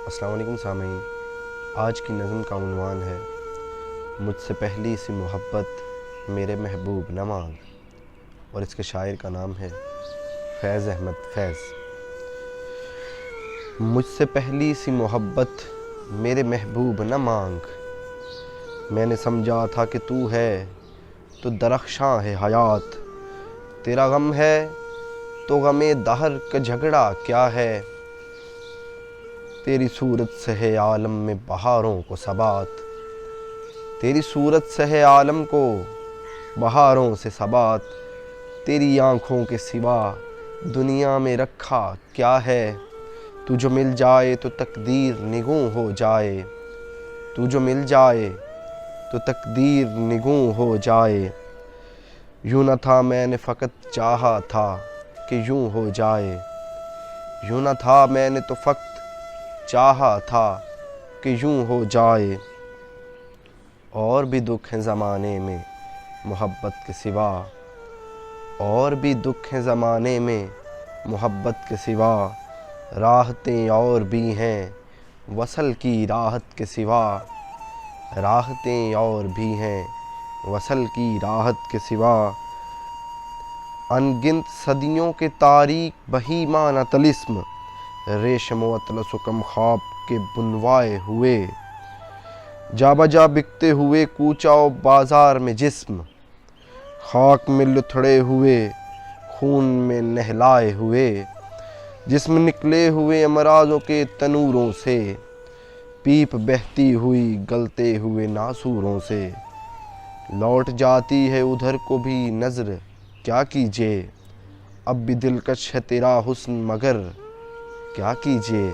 السلام علیکم سامعین، آج کی نظم کا عنوان ہے مجھ سے پہلی سی محبت میرے محبوب نہ مانگ، اور اس کے شاعر کا نام ہے فیض احمد فیض۔ مجھ سے پہلی سی محبت میرے محبوب نہ مانگ، میں نے سمجھا تھا کہ تو ہے تو درخشاں ہے حیات، تیرا غم ہے تو غم دہر کا جھگڑا کیا ہے، تیری صورت سے ہے عالم میں بہاروں کو ثبات، تیری صورت سے ہے عالم کو بہاروں سے ثبات، تیری آنکھوں کے سوا دنیا میں رکھا کیا ہے، تو جو مل جائے تو تقدیر نگوں ہو جائے، تو جو مل جائے تو تقدیر نگوں ہو جائے، یوں نہ تھا میں نے فقط چاہا تھا کہ یوں ہو جائے، یوں نہ تھا میں نے تو فقط چاہا تھا کہ یوں ہو جائے، اور بھی دکھ ہیں زمانے میں محبت کے سوا، اور بھی دکھ ہیں زمانے میں محبت کے سوا، راحتیں اور بھی ہیں وصل کی راحت کے سوا، راحتیں اور بھی ہیں وصل کی راحت کے سوا، ان گنت صدیوں کے تاریک بہیمانہ طلسم، ریشم و اطلس و کم خواب کے بنوائے ہوئے، جا بجا بکتے ہوئے کوچہ و بازار میں جسم، خاک میں لتھڑے ہوئے خون میں نہلائے ہوئے، جسم نکلے ہوئے امراضوں کے تنوروں سے، پیپ بہتی ہوئی گلتے ہوئے ناسوروں سے، لوٹ جاتی ہے ادھر کو بھی نظر کیا کیجے، اب بھی دلکش ہے تیرا حسن مگر کیا کیجے،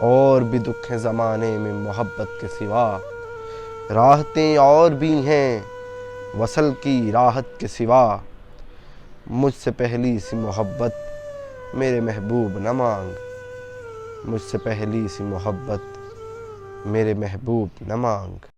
اور بھی دکھ ہیں زمانے میں محبت کے سوا، راحتیں اور بھی ہیں وصل کی راحت کے سوا، مجھ سے پہلی سی محبت میرے محبوب نہ مانگ، مجھ سے پہلی سی محبت میرے محبوب نہ مانگ۔